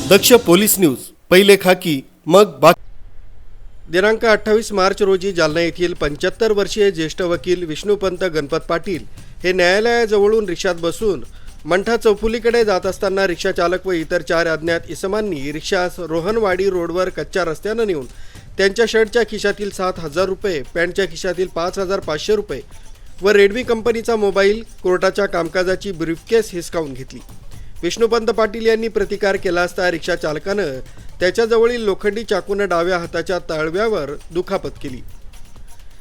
दक्ष police news, पहिले खाकी मग बाकी। दिनांक 28 मार्च रोजी जालना येथील 75 वर्षीय ज्येष्ठ वकील विष्णुपंत गणपत पाटील हे न्यायालयाजवळून रिक्षात बसून मंठा चौफुलीकडे जात असताना रिक्षा चालक व इतर 4 अज्ञात इसमांनी रिक्षास रोहनवाडी रोडवर कच्च्या रस्त्याने नेऊन त्यांच्या शर्टच्या खिशातील 7,000 रुपये, पॅन्टच्या खिशातील 5,500 रुपये व रेडमी कंपनीचा मोबाईल, कोर्टाच्या कामकाजाची ब्रीफकेस हिसकावून घेतली। विष्णुपंत पाटील यांनी प्रतिकार केला असता रिक्षा चालकानं त्याच्याजवळील लोखंडी चाकूने डाव्या हाताच्या तळव्यावर दुखापत केली,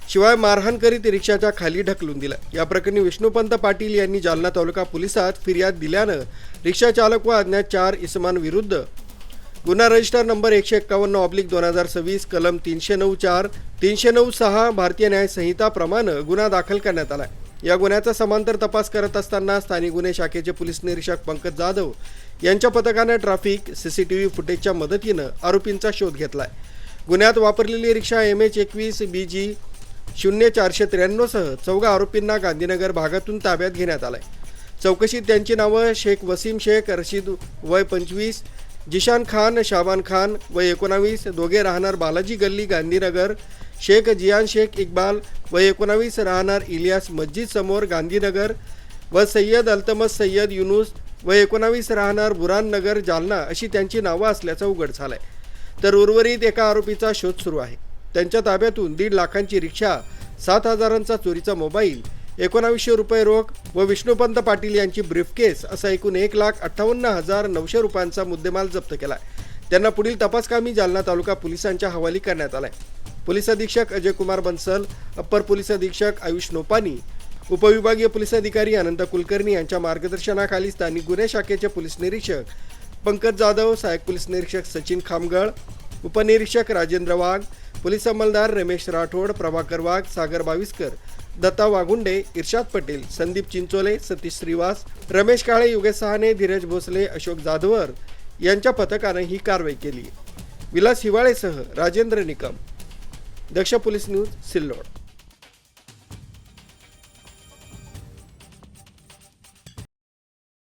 शिवाय मारहाण करीत रिक्षाच्या खाली ढकलून दिला। या प्रकरणी विष्णुपंत पाटील यांनी जालना तालुका पोलिसात फिर्याद दिल्यानं रिक्षा चालक व अज्ञात 4 इसमांविरुद्ध गुन्हा रजिस्टर नंबर 151/2026 कलम 309(4), 309(6) भारतीय न्याय संहिता प्रमाणे गुन्हा दाखल करण्यात आला। या गुन्ह्याचा समांतर तपास करत असताना स्थानिक गुन्हे शाखेचे पोलीस निरीक्षक पंकज जाधव यांच्या पथकाने ट्रॅफिक सीसीटीव्ही फुटेजच्या मदतीने आरोपींचा शोध घेतलाय। गुन्ह्यात वापरलेली रिक्षा MH21 BG 0493 सह 14 आरोपींना गांधीनगर भागातून ताब्यात घेण्यात आलाय। चौकशीत त्यांची नावे शेख वसीम शेख रशीद वय 25, जिशान खान शाबान खान वय 19 दोघे राहणार बालाजी गल्ली गांधीनगर, शेख जियान शेख इक्बाल वय 19 राहणार इलियास मस्जिद समोर गांधीनगर व सय्यद अल्तमस सय्यद युनुस वय 19 राहणार बुरान नगर जालना अशी त्यांची नावे असल्याचं उघड झालंय। तर उर्वरित एका आरोपीचा शोध सुरू आहे। त्यांच्या ताब्यातून 1.5 लाखांची रिक्षा, 7,000चा चोरीचा मोबाईल, 1900 रुपये रोख व विष्णुपंत पाटील यांची ब्रीफकेस असा एकूण 1,58,900 रुपयांचा मुद्देमाल जप्त केला। त्यांना पुढील तपासकामी जालना तालुका पोलिसांच्या हवाली करण्यात आलाय। पोलीस अधीक्षक अजय कुमार बंसल, अप्पर पोलीस अधीक्षक आयुष नोपानी, उपविभागीय पोलीस अधिकारी अनंत कुलकर्णी यांच्या मार्गदर्शनाखाली स्थानिक गुन्हे शाखेचे पोलीस निरीक्षक पंकज जाधव, सहाय्यक पोलीस निरीक्षक सचिन खामगळ, उपनिरीक्षक राजेंद्र वाघ, पोलीस अंमलदार रमेश राठोड, प्रभाकर वाघ, सागर बाविस्कर, दत्ता वाघुंडे, इर्शाद पटेल, संदीप चिंचोले, सतीश श्रीवास, रमेश काळे, योगेश सहाने, धीरज भोसले, अशोक जाधवर यांच्या पथकाने ही कारवाई केली। विलास हिवाळेसह राजेंद्र निकम, दक्ष पोलीस न्यूज, सिल्लोड।